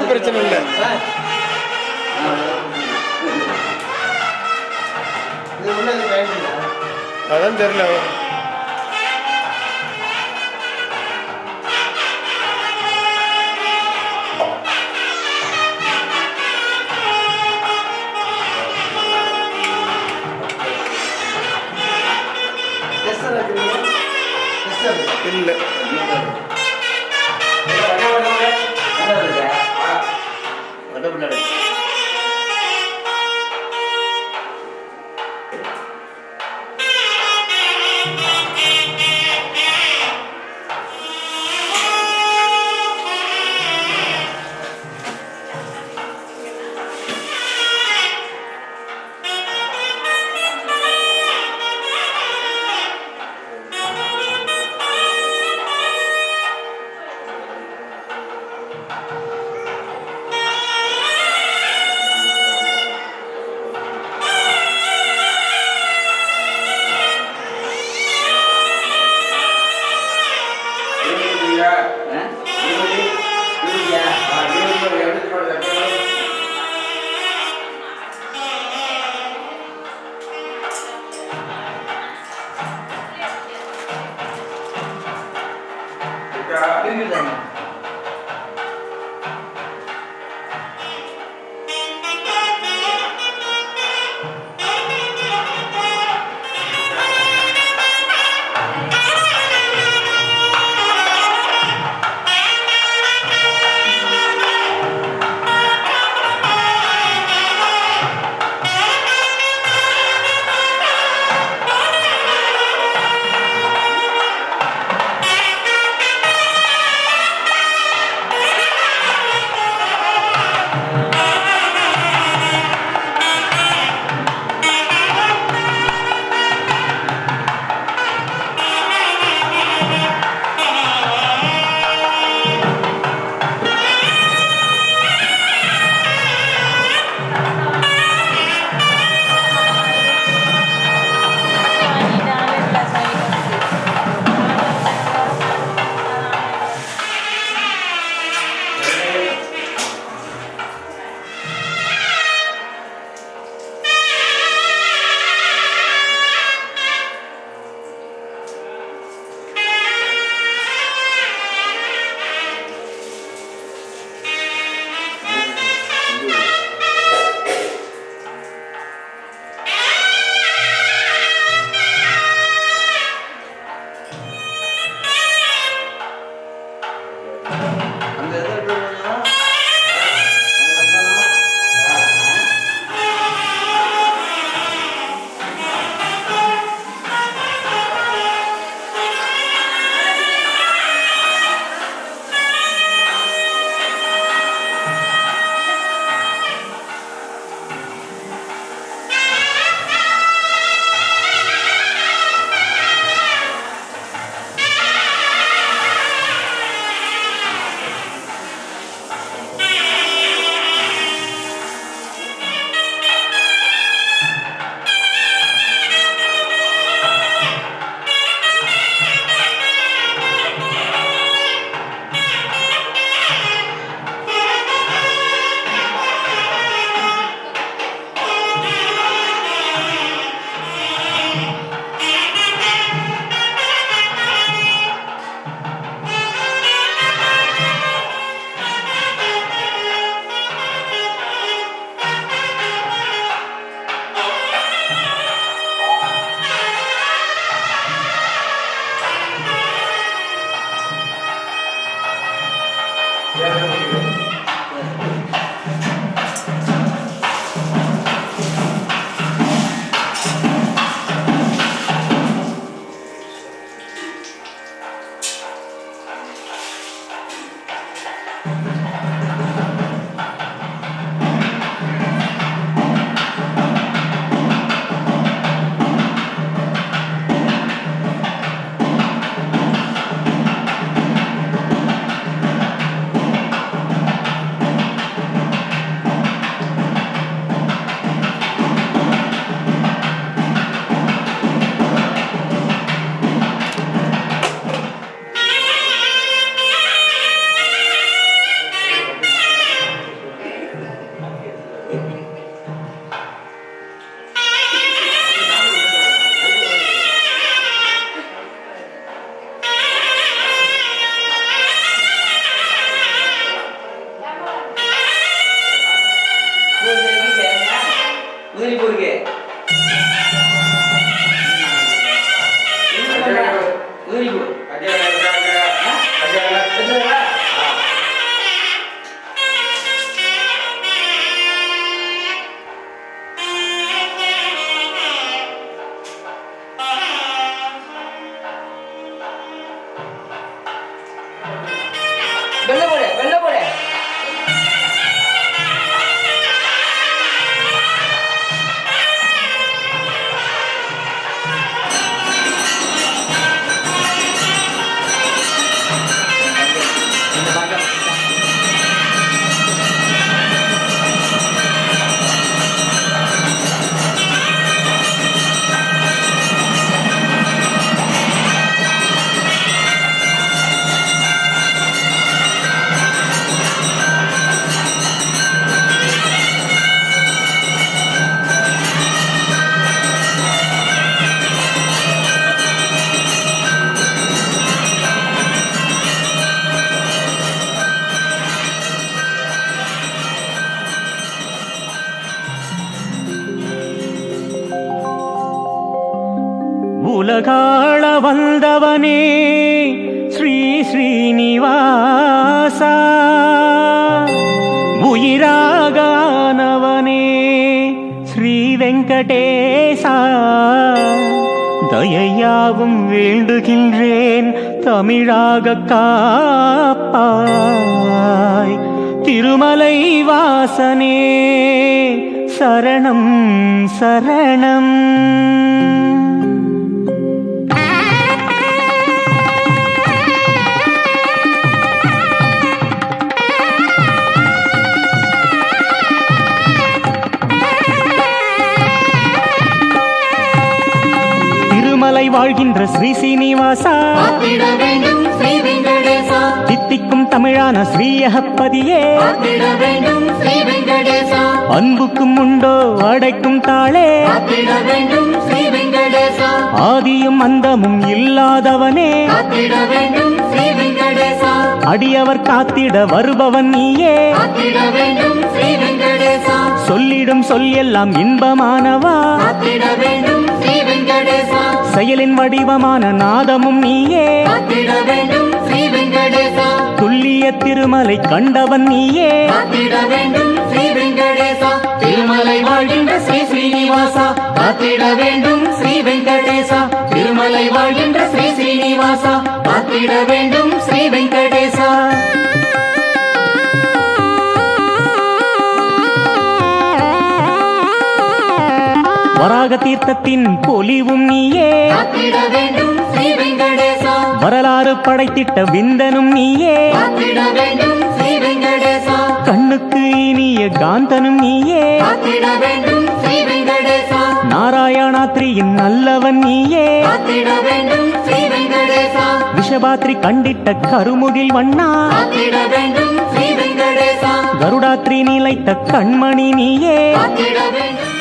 பிரச்சனை இல்லை. அதான் தெரியல. இல்லை உதிரிப்பூருக்கு உதிரிப்பூர் வெள்ள போடு வெள்ள போடு உலகாள வந்தவனே ஸ்ரீ ஸ்ரீனிவாசா, உயிராகானவனே ஸ்ரீ வெங்கடேசா, தயையாவும் வேண்டுகின்றேன் தமிழாக காப்பாய். திருமலை வாசனே சரணம் சரணம். திருமலை வாழ்கின்ற ஸ்ரீ சீனிவாசா, தித்திக்கும் தமிழான ஸ்ரீயகப்பதியே, அன்புக்கும் உண்டோ அடைக்கும் தாளே, ஆதியும் அந்தமும் இல்லாதவனே, அடியவர் காத்திட வருபவன் நீயே, சொல்லிடும் சொல் எல்லாம் இன்பமானவா, செயலின் வடிவமான நாதமும் நீயே, துல்லிய திருமலை கண்டவன் நீயே, திருமலை வாழ்கின்ற ஸ்ரீ ஸ்ரீனிவாசா காத்திட வேண்டும் ஸ்ரீ வெங்கடேசா. திருமலை வாழ்கின்ற ஸ்ரீ ஸ்ரீனிவாசா காத்திட வேண்டும் ஸ்ரீ வெங்கடேசா. வராக தீர்த்தத்தின் பொலிவும் நீயே, காத்திட வேண்டும் ஸ்ரீ வெங்கடேசா. வரலாறு படைத்திட்ட விந்தனும் நீயே, காத்திட வேண்டும் ஸ்ரீ வெங்கடேசா. கண்ணுக்கு இனிய காந்தனும் நீயே, காத்திட வேண்டும் ஸ்ரீ வெங்கடேசா. நாராயணாத்ரியின் நல்லவன் நீயே, காத்திட வேண்டும் ஸ்ரீ வெங்கடேசா. விஷபாத்ரி கண்டிட்ட கருமுகில் வண்ணா, காத்திட வேண்டும் ஸ்ரீ வெங்கடேசா. கருடாத்ரி நிலைத்த கண்மணி நீயே, காத்திட வேண்டும்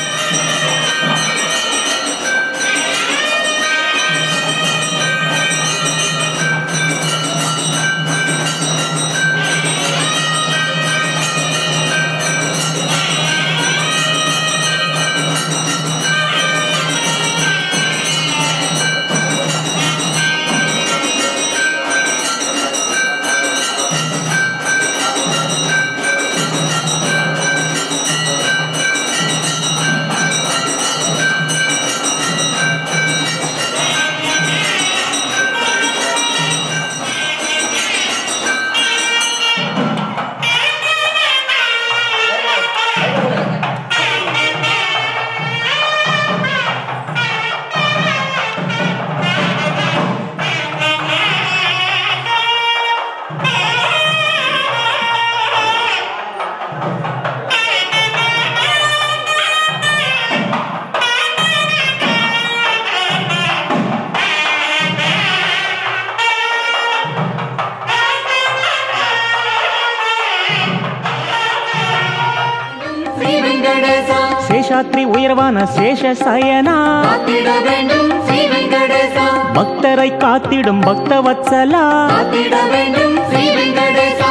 சேஷாத்ரி உயர்வான சேஷ சயனா, காத்திட வேண்டும் ஸ்ரீ வெங்கடேசா. பக்தரை காத்திடும் பக்த வத்சலா, காத்திட வேண்டும் ஸ்ரீ வெங்கடேசா.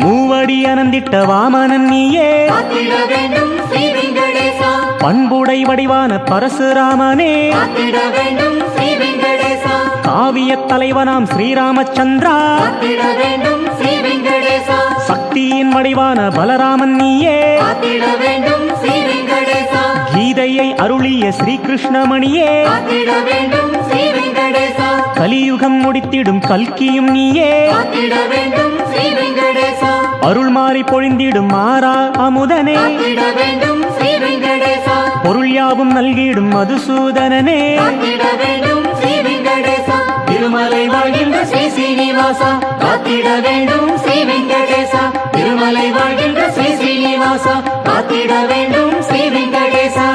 மூவடி அனந்திட்ட வாமனன் நீயே காத்திட வேண்டும் ஸ்ரீ வெங்கடேசா பண்புடை வடிவான பரசுராமனே காத்திட வேண்டும் ஸ்ரீ வெங்கடேசா காவிய தலைவனாம் ஸ்ரீராமச்சந்திரா காத்திட வேண்டும் ஸ்ரீ வெங்கடேசா சக்தியின் வடிவான பலராமன் நீயே காத்திட வேண்டும் ஸ்ரீ வெங்கடேசா கீதையை அருளிய ஸ்ரீகிருஷ்ணமணியே காத்திட வேண்டும் ஸ்ரீ வெங்கடேசா கலியுகம் முடித்திடும் கல்கியும் நீயே காத்திட வேண்டும் ஸ்ரீ வெங்கடேசா அருள் மாறி பொழிந்திடும் மாறா அமுதனே காத்திட வேண்டும் ஸ்ரீ வெங்கடேசா பொருள் யாவும் நல்கிடும் மதுசூதனனே காத்திட வேண்டும் ஸ்ரீ வெங்கடேசா திருமலை வாழ்கின்ற ஸ்ரீ ஸ்ரீனிவாசா காத்திட வேண்டும் ஸ்ரீ வெங்கடேசா திருமலை வாழ்கின்ற ஸ்ரீ ஸ்ரீனிவாசா காத்திட வேண்டும் ஸ்ரீ வெங்கடேசா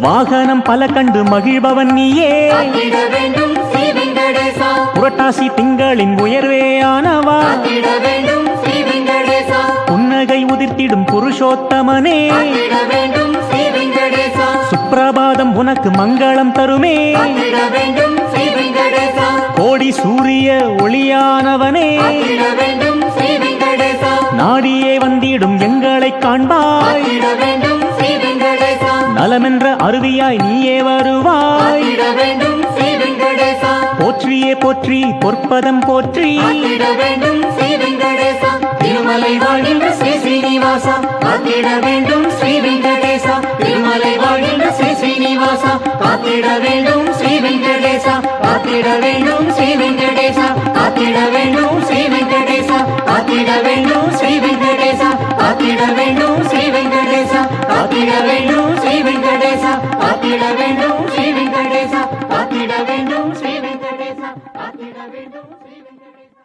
வாகனம் பல கண்டு மகிழ்பவன் நீயே காத்திட வேண்டும் ஸ்ரீ வெங்கடேசா புரட்டாசி திங்களின் உயர்வே ஆனவா காத்திட வேண்டும் ஸ்ரீ வெங்கடேசா புன்னகை உதிர்த்திடும் புருஷோத்தமனே காத்திட வேண்டும் ஸ்ரீ வெங்கடேசா சுப்பிரபாதம் உனக்கு மங்களம் தருமே காத்திட வேண்டும் ஸ்ரீ வெங்கடேசா கோடி சூரிய ஒளியானவனே காத்திட வேண்டும் ஸ்ரீ வெங்கடேசா நாடியே வந்திடும் எங்களை காண்பாய் காத்திட வேண்டும் ஸ்ரீ வெங்கடேசா நலமென்ற அருவியாய் நீயே வருவாய் காத்திட வேண்டும் ஸ்ரீ வெங்கடேசா போற்றியே போற்றி பொற்பதம் போற்றி காத்திட வேண்டும் ஸ்ரீ வெங்கடேசா திருமலை வாழ்கின்ற ஸ்ரீ ஸ்ரீனிவாசா காத்திட வேண்டும் ஸ்ரீ வெங்கடேசா திருமலை வாழ்கின்ற ஸ்ரீ ஸ்ரீனிவாசா காத்திட வேண்டும் ஸ்ரீ வெங்கடேசா காத்திட வேண்டும் ஸ்ரீ வெங்கடேசா காத்திட வேண்டும் ஸ்ரீ வெங்கடேசா காத்திட வேண்டும் ஸ்ரீ வெங்கடேசா காத்திட வேண்டும் ஸ்ரீ வெங்கடேசா காத்திட வேண்டும் ஸ்ரீ வெங்கடேசா காத்திட வேண்டும் ஸ்ரீ வெங்கடேசா காத்திட வேண்டும் ஸ்ரீ வெங்கடேசா காத்திட வேண்டும் ஸ்ரீ வெங்கடேசா.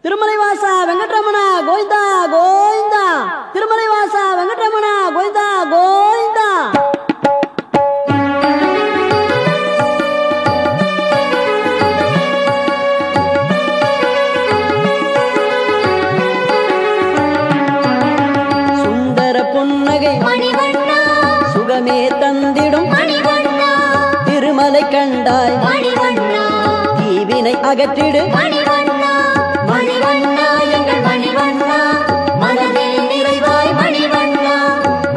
திருமலை வாசா வெங்கட்ரமண கோவிந்தா கோவிந்தா திருமலை வாசா வெங்கட்ரமண கோவிந்தா கோவிந்தா. சுந்தர புன்னகை மணிவண்ணா சுகமே தந்திடும் மணிவண்ணா திருமலை கண்டாய் மணிவண்ணா தீவினை அகற்றிடு மணிவண்ணா மணிவண்ணா எங்கள் மணிவண்ணா மனதில் நிறைவாய் மணிவண்ணா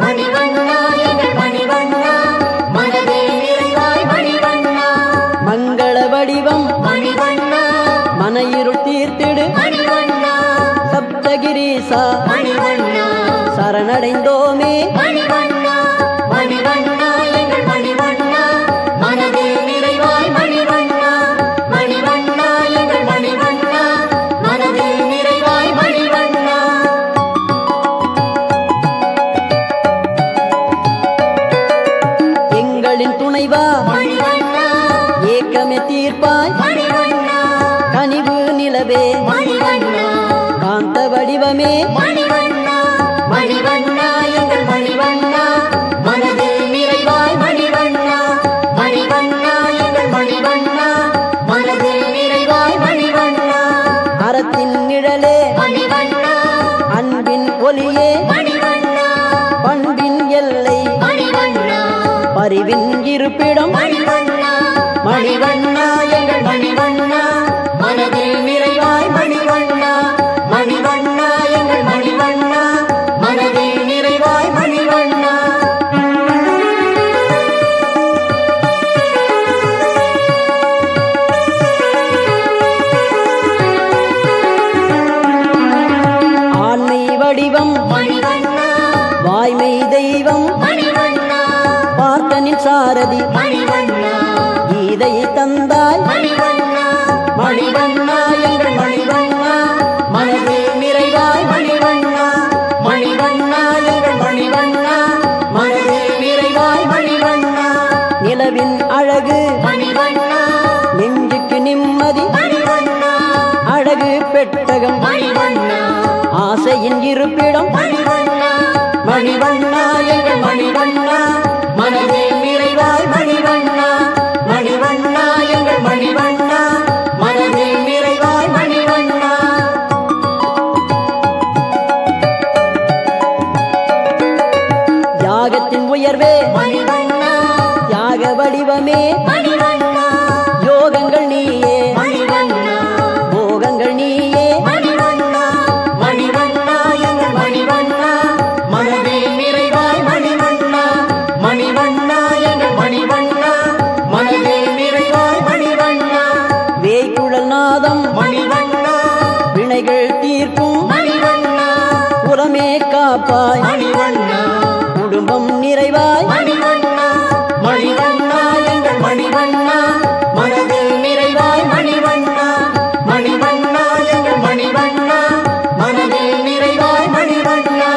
மணிவண்ணா எங்கள் மணிவண்ணா மனதில் நிறைவாய் மணிவண்ணா மங்கள வடிவம் மணிவண்ணா மன இருள் தீர்த்திடு மணிவண்ணா சப்தகிரீசா மணிவண்ணா சரணடைந்தோமே மணிவண்ணா மணிவண்ணா எங்கள் மணிவண்ணா மனதில் நிறைவாய் மணிவண்ணா மணிவண்ணா எங்கள் மணிவண்ணா மனதில் நிறைவாய் மணிவண்ணா. எங்களின் துணைவா மணிவண்ணா ஏக்கமே தீர்ப்பாய் மணிவண்ணா கனிவு நிலவே மணிவண்ணா காந்த வடிவமே மணிவண்ணா மணிவண்ணா எங்கள் மணிவண்ணா மனதில் நிறைவாய் மணிவண்ணா மணிவண்ணா எங்கள் மணிவண்ணா மனதில் நிறைவாய் மணிவண்ணா. அறத்தின் நிழலே மணிவண்ணா அன்பின் ஒளியே மணிவண்ணா பண்பின் எல்லை மணிவண்ணா பரிவின் இருப்பிடம் மணிவண்ணா மணிவண்ணா எங்கள் மணிவண்ணா மனதில் நிறைவாய் மணிவண்ணா மணிவண்ணா எங்கள் மணிவண்ணா மனதில் நிறைவாய் மணிவண்ணா. ஆண்மை வடிவம் மணிவண்ணா வாய்மை தெய்வம் மணிவண்ணா பார்த்தனின் சாரதி மணிவண்ணா கீதையை தந்தாய் மணிவண்ணா மணிவண்ணா எங்கள் மணிவண்ணா மனதில் நிறைவாய் மணிவண்ணா மணிவண்ணா எங்கள் மணிவண்ணா மனதில் நிறைவாய் மணிவண்ணா. நிலவின் அழகு மணிவண்ணா நெஞ்சுக்கு நிம்மதி மணிவண்ணா அழகு பெட்டகம் மணிவண்ணா ஆசையின் இருப்பிடம் மணிவண்ணா மணிவண்ணா எங்கள் மணிவண்ணா மனதில் நிறைவாய் மணிவண்ணா மணிவண்ணா எங்கள் மணிவண்ணா மனதில் நிறைவாய் மணிவண்ணா. யாகத்தின் உயர்வே மணிவண்ணா யாக வடிவமே மணிவண்ணா யோகங்கள் நீயே மணிவண்ணா போகங்கள் நீயே மணிவண்ணா மணிவண்ணா எங்கள் மணிவண்ணா மனதில் நிறைவாய் மணிவண்ணா மணிவண்ணா எங்கள் மணிவண்ணா மனதில் நிறைவாய் மணிவண்ணா. வேய்குழல் நாதம் மணிவண்ணா வினைகள் தீர்க்கும் மணிவண்ணா புறமே காப்பாய் மணிவண்ணா குடும்பம் நிறைவாய் மணிவண்ணா மணிவண்ணா எங்கள் மணிவண்ணா மனதில் நிறைவாய் மணிவண்ணா மணிவண்ணா எங்கள் மணிவண்ணா மனதில் நிறைவாய் மணிவண்ணா.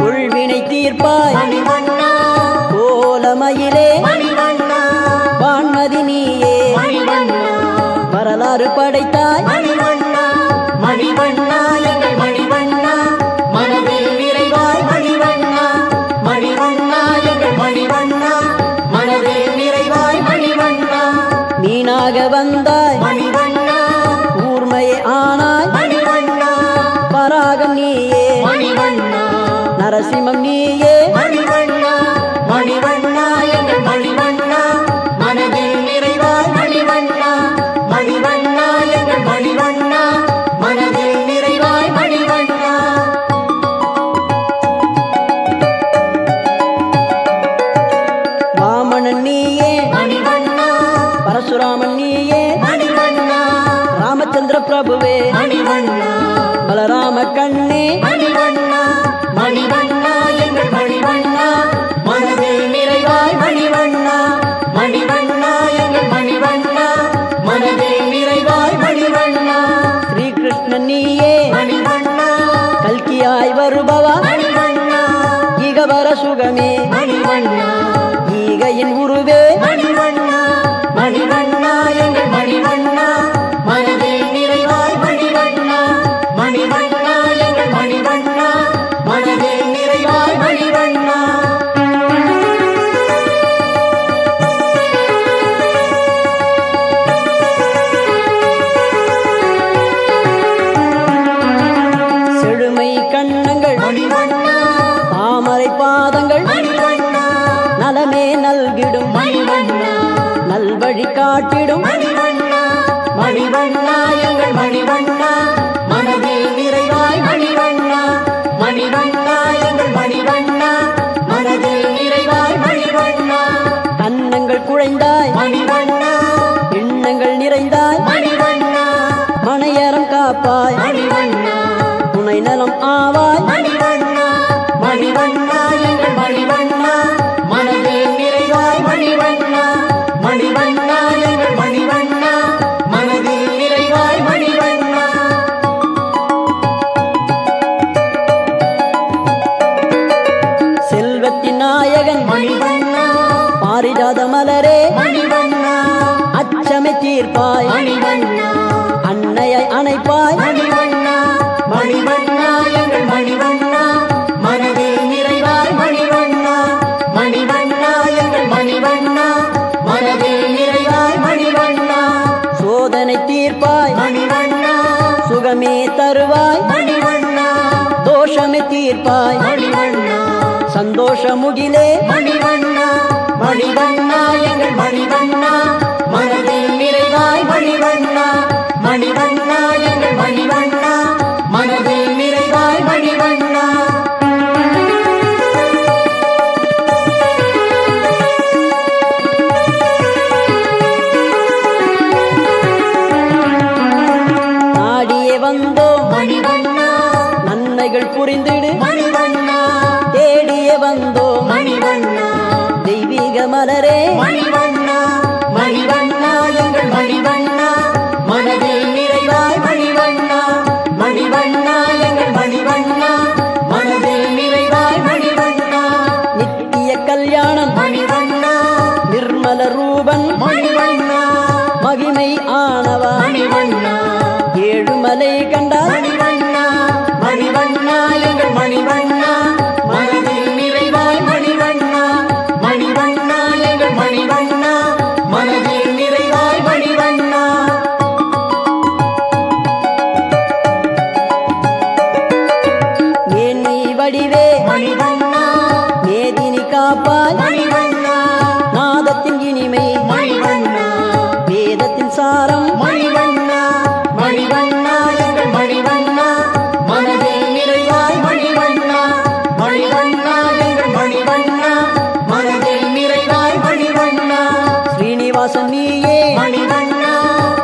உள்வினை தீர்ப்பாய் மணிவண்ணா கோலமயிலே மணிவண்ணா வான்மதி நீ வரலாறு படைத்தாய் மணிவண்ணா மணிவண்ணா எங்கள் மணிவண்ணா மனதில் நிறைவாய் மணிவண்ணா மணிவண்ணா எங்கள் மணிவண்ணா மனதில் நிறைவாய் மணிவண்ணா மீனாக வந்தாய் மணிவண்ணா ஊர்மையே ஆனாய் மணிவண்ணா பராகம் நீயே மணிவண்ணா நரசிம்மம் நீயே மணிவண்ணா மணிவண்ணா எங்கள் மணிவண்ணா மனதில் நிறைவாய் மணிவண்ணா மணிவண்ணா எங்கள் மணிவண்ணா மனதில் நிறைவாய் மணிவண்ணா வாமணன் நீயே மணிவண்ணா பரசுராமன் நீயே மணிவண்ணா ராமச்சந்திர பிரபுவே மணிவண்ணா பலராம கண்ணே மணிவண்ணா மணிவண்ணா எங்கள் மணிவண்ணா மனதில் நிறைவாய் மணிவண்ணா மணிவண்ணா எங்கள் மணிவண்ணா மனதில் நிறைவாய் மணிவண்ணா ஸ்ரீகிருஷ்ணன் நீயே மணிவண்ணா கல்கியாய் வருபவா மணிவண்ணா ஈகவர சுகமே மணிவண்ணா ஈகையின் உருவே மணிவண்ணா மணிவண்ணா எங்கள் மணிவண்ணா மனதில் நிறைவாய் மணிவண்ணா மணிவண்ணா எங்கள் மணிவண்ணா மனதில் நிறைவாய் மணிவண்ணா செழுமை கண்ணங்கள் மணிவண்ணா தாமரை பாதங்கள் மணிவண்ணா நலமே நல்கிடும் மணிவண்ணா நல்வழி காட்டிடும் மணிவண்ணா மணிவண்ணா எங்கள் மணிவண்ணா மனதில் நிறைவாய் மணிவண்ணா மணிவண்ணா எங்கள் மணிவண்ணா மனதில் நிறைவாய் மணிவண்ணா கன்னங்கள் குழைந்தாய் மணிவண்ணா எண்ணங்கள் நிறைந்தாய் மணிவண்ணா மனையறம் காப்பாய் மணிவண்ணா துணை நலம் ஆவாய் மணிவண்ணா மணிவண்ணா எங்கள் மணிவண்ணா மனதில் நிறைவாய் மணிவண்ணா மணிவண்ணா எங்கள் மணிவண்ணா மனதில் நிறைவாய் மணிவண்ணா செல்வத்தின் நாயகன் மணிவண்ணா பாரிஜாத மலரே மணிவண்ணா அச்சமை தீர்ப்பாய் மணிவண்ணா அன்னையை அணைப்பாய் மணிவண்ணா மணிவண்ணா எங்கள் மணிவண்ணா மனதில் நிறைவாய் மணிவண்ணா மணிவண்ணா எங்கள் மணிவண்ணா மனதில் நிறைவாய் மணிவண்ணா சோதனை தீர்ப்பாய் மணிவண்ணா சுகமே தருவாய் மணிவண்ணா தோஷமே தீர்ப்பாய் மணிவண்ணா சந்தோஷமுகிலே மணிவண்ணா மணிவண்ணா எங்கள் மணிவண்ணா மனதில் நிறைவாய் மணிவண்ணா மணிவண்ணா எங்கள் மணிவண்ணா மனதில் நிறைவாய் மணிவண்ணா நாடியே வந்தோம் மணிவண்ணா நன்மைகள் புரிந்திடு மணிவண்ணா தேடியே வந்தோம் மணிவண்ணா தெய்வீக மலரே மணிவண்ணா மணிவண்ணா எங்கள் மணிவண்ணா மனதில் நிறைவாய் மணிவண்ணா மணிவண்ணா எங்கள் மணிவண்ணா மனதில் நிறைவாய் மணிவண்ணா நித்திய கல்யாணம் மணிவண்ணா நிர்மல ரூபன் மணிவண்ணா மகிமை ஆனவா மணிவண்ணா ஏழுமலை கண்டாய் மணிவண்ணா மணிவண்ணா எங்கள் மணிவண்ணா மனதில் நிறைவாய் மணிவண்ணா மணிவண்ணா எங்கள் மணிவண்ணா மனதில் நிறைவாய் மணிவண்ணா ஏன் நீ வடிவே மணிவண்ணா மேதினி காப்பாய் மணிவண்ணா நாதத்தின் இனிமை மணிவண்ணா வேதத்தின் சாரம் மணிவண்ணா மணிவண்ணா எங்கள் மணிவண்ணா மனதில் நிறைவாய் மணிவண்ணா மணிவண்ணா எங்கள் மணிவண்ணா மனதில் நிறைவாய் மணிவண்ணா ஸ்ரீனிவாசன் நீயே மணிவண்ணா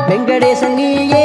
வெங்கடேசன் நீயே